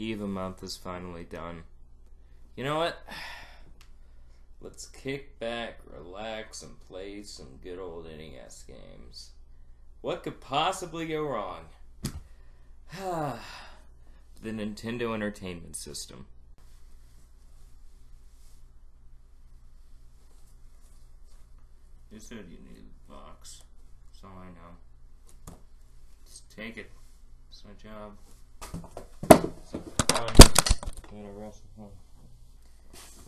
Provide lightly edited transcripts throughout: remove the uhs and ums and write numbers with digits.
Eve a month is finally done. You know what? Let's kick back, relax, and play some good old NES games. What could possibly go wrong? The Nintendo Entertainment System. You said you needed the box. That's all I know. Just take it. It's my job.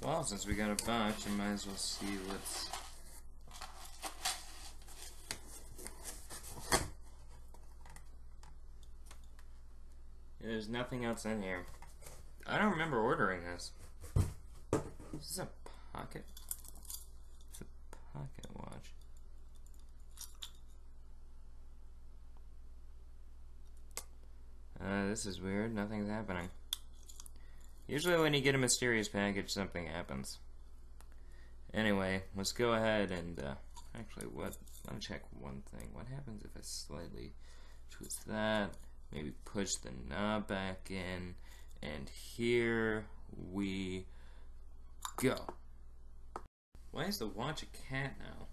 Well, since we got a bunch, I might as well see what's... There's nothing else in here. I don't remember ordering this. This is a pocket. It's a pocket watch. This is weird. Nothing's happening. Usually when you get a mysterious package, something happens. Anyway, let's go ahead and, actually, let me check one thing. What happens if I slightly twist that, maybe push the knob back in, and here we go. Why is the watch a cat now?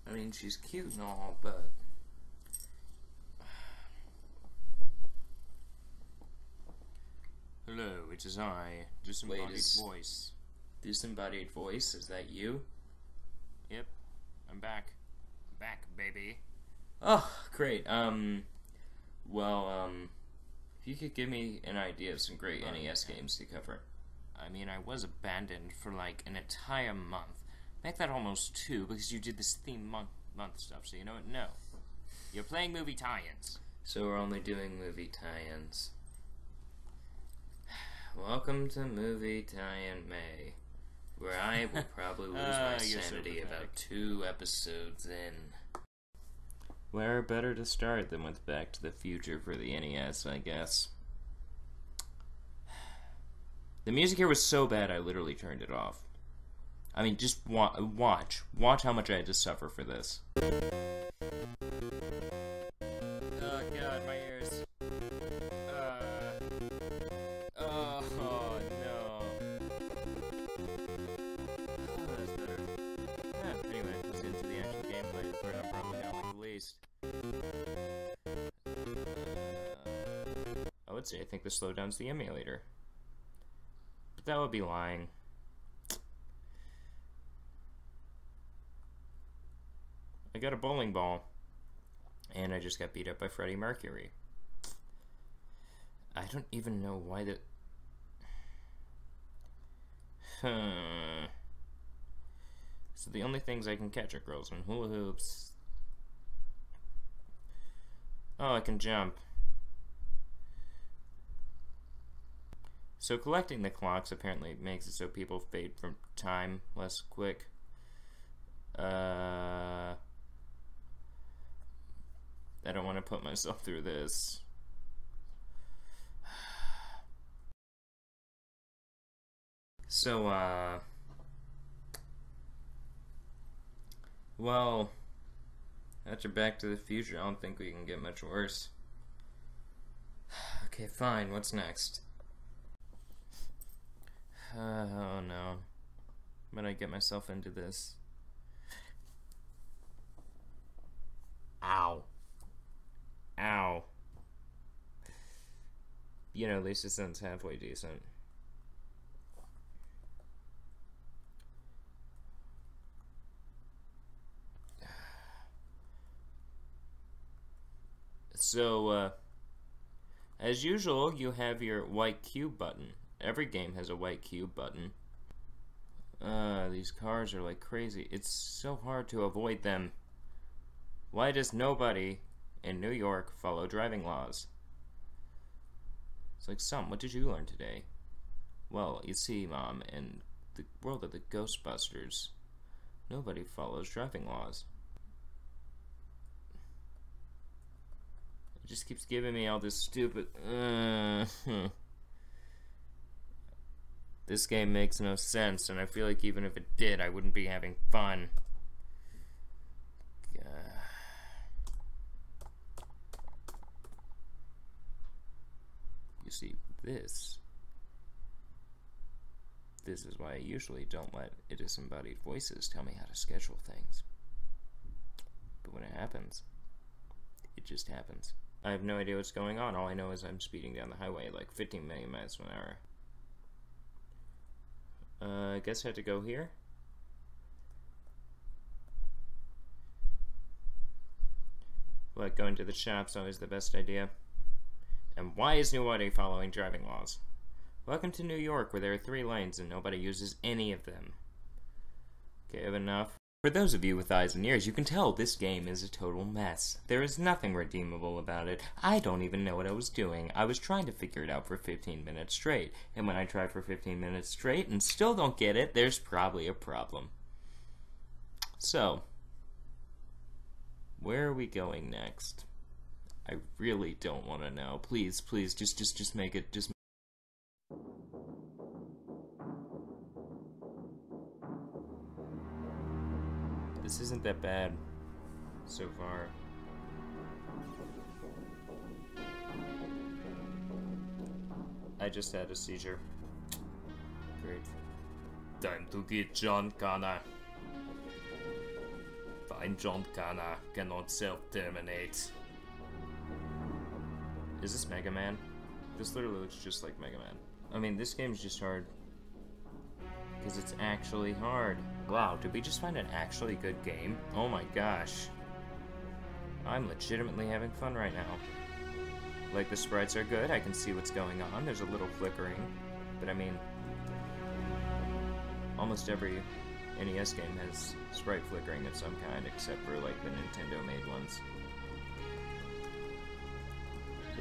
I mean, she's cute and all, but... Hello, it is I, Disembodied Voice. Disembodied Voice? Is that you? Yep, I'm back. Back, baby. Oh, great. If you could give me an idea of some great NES games to cover. I mean, I was abandoned for like an entire month. Make that almost 2, because you did this theme month stuff, so you know what? No. You're playing movie tie-ins. So we're only doing movie tie-ins. Welcome to Movie Tie-In May, where I will probably lose my sanity about 2 episodes in. Where better to start than with Back to the Future for the NES, I guess. The music here was so bad I literally turned it off. I mean, just watch how much I had to suffer for this. Oh god, my ears. Oh no. Oh, that's better. Yeah, anyway, let's get into the actual gameplay, where I'm probably gonna like the least. I would say I think the slowdown's the emulator. But that would be lying. I got a bowling ball, and I just got beat up by Freddie Mercury. I don't even know why that... So the only things I can catch are girls and hula hoops. Oh, I can jump. So collecting the clocks apparently makes it so people fade from time less quick. I don't want to put myself through this. So, well, after Back to the Future, I don't think we can get much worse. Okay, fine, what's next? Oh no. When I get myself into this. Ow. Ow. You know, at least it sounds halfway decent. So, as usual, you have your white cube button. Every game has a white cube button. These cars are like crazy. It's so hard to avoid them. Why does nobody in New York follow driving laws? It's like, Son, what did you learn today? Well, you see, Mom, in the world of the Ghostbusters, nobody follows driving laws. It just keeps giving me all this stupid... This game makes no sense, and I feel like even if it did, I wouldn't be having fun. You see, this is why I usually don't let disembodied voices tell me how to schedule things. But when it happens, it just happens. I have no idea what's going on. All I know is I'm speeding down the highway like 15 million miles an hour. I guess I had to go here. What, going to the shop's always the best idea? And why is nobody following driving laws? Welcome to New York, where there are 3 lanes and nobody uses any of them. Okay, I have enough. For those of you with eyes and ears, you can tell this game is a total mess. There is nothing redeemable about it. I don't even know what I was doing. I was trying to figure it out for 15 minutes straight. And when I try for 15 minutes straight and still don't get it, there's probably a problem. So, where are we going next? I really don't want to know. Please, please, just make it, just... This isn't that bad so far. I just had a seizure. Great. Time to get John Connor. Find John Connor, cannot self-terminate. Is this Mega Man? This literally looks just like Mega Man. I mean, this game's just hard. Because it's actually hard. Wow, did we just find an actually good game? Oh my gosh. I'm legitimately having fun right now. Like, the sprites are good, I can see what's going on, there's a little flickering. But I mean, almost every NES game has sprite flickering of some kind, except for, like, the Nintendo-made ones.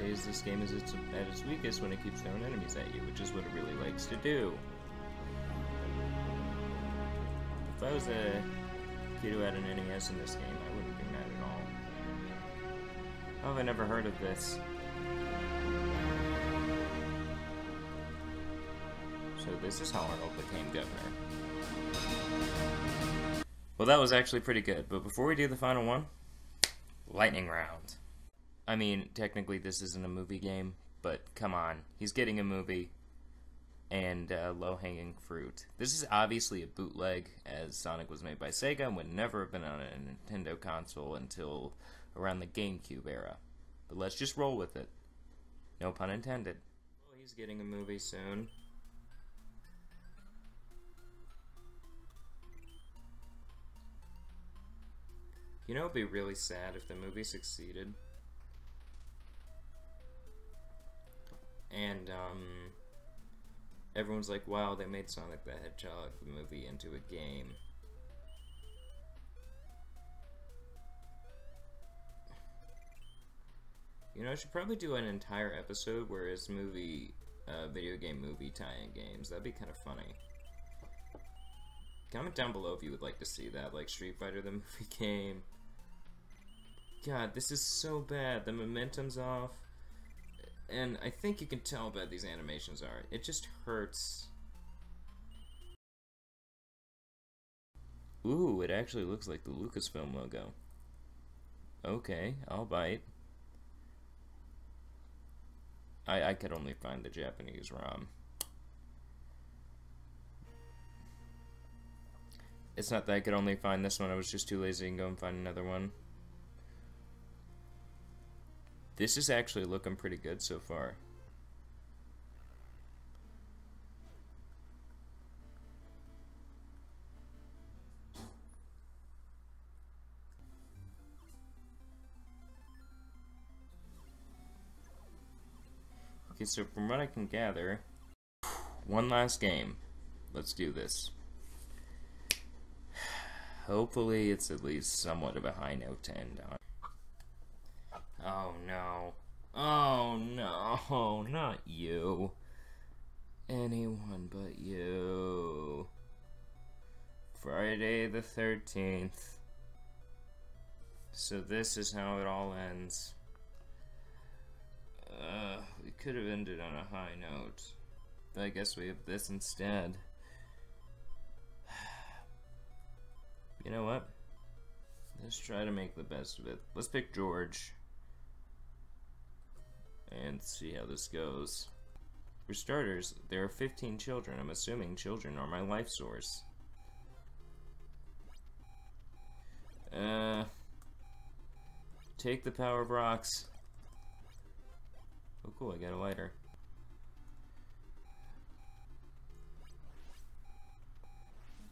This game is at its weakest when it keeps throwing enemies at you, which is what it really likes to do. If I was a kid who had an NES in this game, I wouldn't be mad at all. How have I never heard of this? So this is how Arnold became governor. Well, that was actually pretty good, but before we do the final one, lightning round. I mean, technically this isn't a movie game, but come on, he's getting a movie. And low-hanging fruit. This is obviously a bootleg, as Sonic was made by Sega and would never have been on a Nintendo console until around the GameCube era. But let's just roll with it. No pun intended. Well, he's getting a movie soon. You know, it'd be really sad if the movie succeeded. And, everyone's like, wow, they made Sonic the Hedgehog the movie into a game. You know, I should probably do an entire episode where it's video game movie tie-in games. That'd be kind of funny. Comment down below if you would like to see that, like Street Fighter the movie game. God, this is so bad. The momentum's off. And I think you can tell how bad these animations are. It just hurts. Ooh, it actually looks like the Lucasfilm logo. Okay, I'll bite. I could only find the Japanese ROM. It's not that I could only find this one, I was just too lazy to go and find another one. This is actually looking pretty good so far. Okay, so from what I can gather, one last game. Let's do this. Hopefully it's at least somewhat of a high note to end on. Oh no. Oh no, not you. Anyone but you. Friday the 13th. So this is how it all ends. We could have ended on a high note. But I guess we have this instead. You know what? Let's try to make the best of it. Let's pick George. And see how this goes. For starters, there are 15 children. I'm assuming children are my life source. Take the power of rocks. Oh cool, I got a lighter.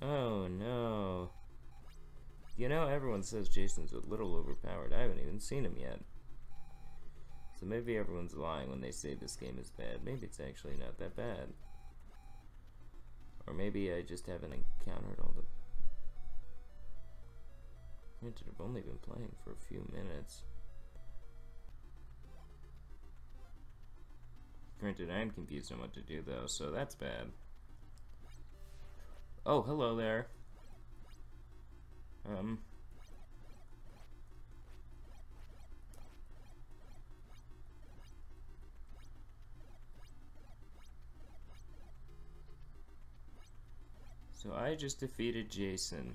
Oh no. You know, everyone says Jason's a little overpowered. I haven't even seen him yet. So maybe everyone's lying when they say this game is bad. Maybe it's actually not that bad. Or maybe I just haven't encountered all the... Granted, I've only been playing for a few minutes. Granted, I am confused on what to do though, so that's bad. Oh, hello there. So I just defeated Jason.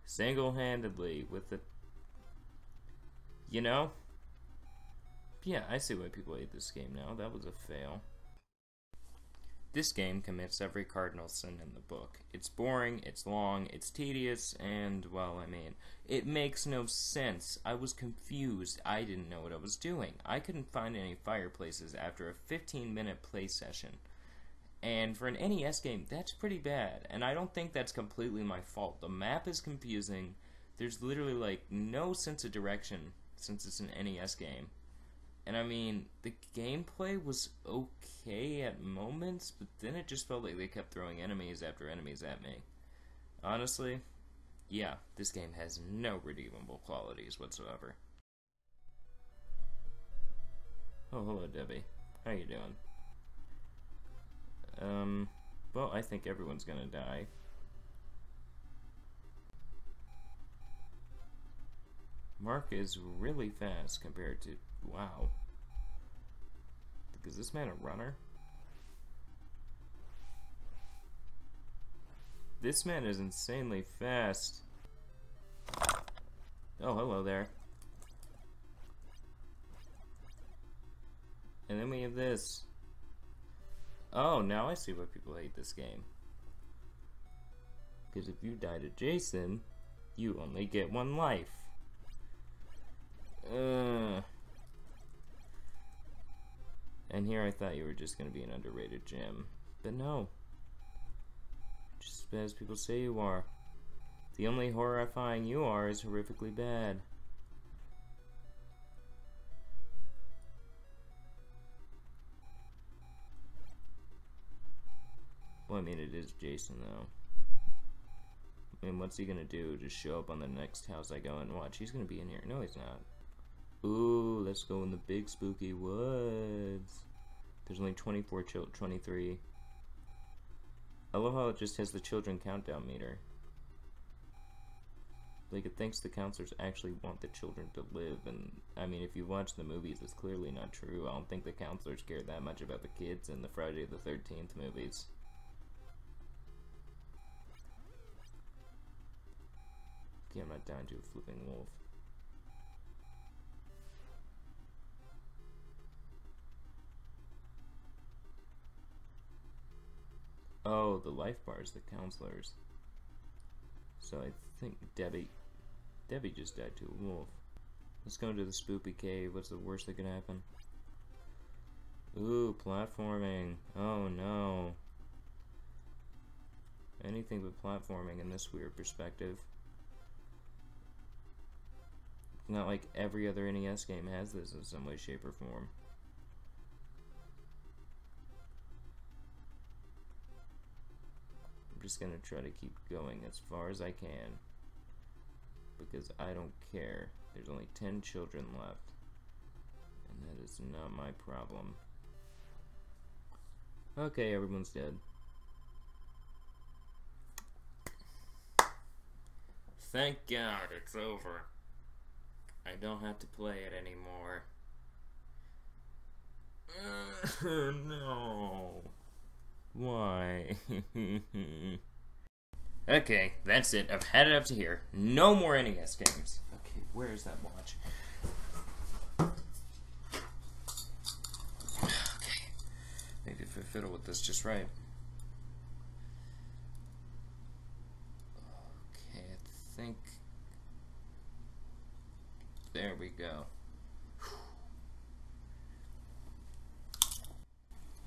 Single-handedly with the... You know? Yeah, I see why people hate this game now. That was a fail. This game commits every cardinal sin in the book. It's boring, it's long, it's tedious, and, well, I mean, it makes no sense. I was confused. I didn't know what I was doing. I couldn't find any fireplaces after a 15-minute play session. And for an NES game, that's pretty bad. And I don't think that's completely my fault. The map is confusing. There's literally, like, no sense of direction since it's an NES game. And I mean, the gameplay was okay at moments, but then it just felt like they kept throwing enemies after enemies at me. Honestly, yeah, this game has no redeemable qualities whatsoever. Oh, hello, Debbie. How you doing? Well, I think everyone's gonna die. Mark is really fast compared to... Wow. Is this man a runner? This man is insanely fast. Oh, hello there. And then we have this. Oh, now I see why people hate this game. Because if you die to Jason, you only get one life. And here I thought you were just going to be an underrated gem. But no. Just as people say you are. The only horrifying you are is horrifically bad. Well, I mean, it is Jason, though. I mean, what's he gonna do? Just show up on the next house I go and watch? He's gonna be in here. No, he's not. Ooh, let's go in the big spooky woods. There's only 24 children, 23. I love how it just has the children countdown meter. Like, it thinks the counselors actually want the children to live, and, I mean, if you watch the movies, it's clearly not true. I don't think the counselors care that much about the kids in the Friday the 13th movies. Okay, I'm not down to a flipping wolf. Oh, the life bars, the counselors. So I think Debbie just died to a wolf. Let's go into the spoopy cave. What's the worst that could happen? Ooh, platforming. Oh no. Anything but platforming in this weird perspective. Not like every other NES game has this in some way, shape, or form. I'm just gonna try to keep going as far as I can. Because I don't care. There's only 10 children left. And that is not my problem. Okay, everyone's dead. Thank God it's over. I don't have to play it anymore. No. Why? Okay, that's it. I've had it up to here. No more NES games. Okay, where's that watch? Okay. fiddle with this just right. Okay, I think... There we go.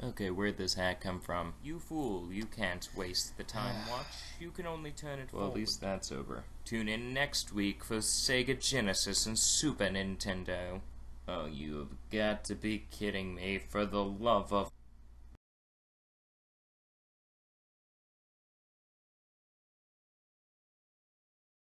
Okay, where'd this hat come from? You fool, you can't waste the time watch. You can only turn it Well, forward. at least that's over. Tune in next week for Sega Genesis and Super Nintendo. Oh, you have got to be kidding me, for the love of...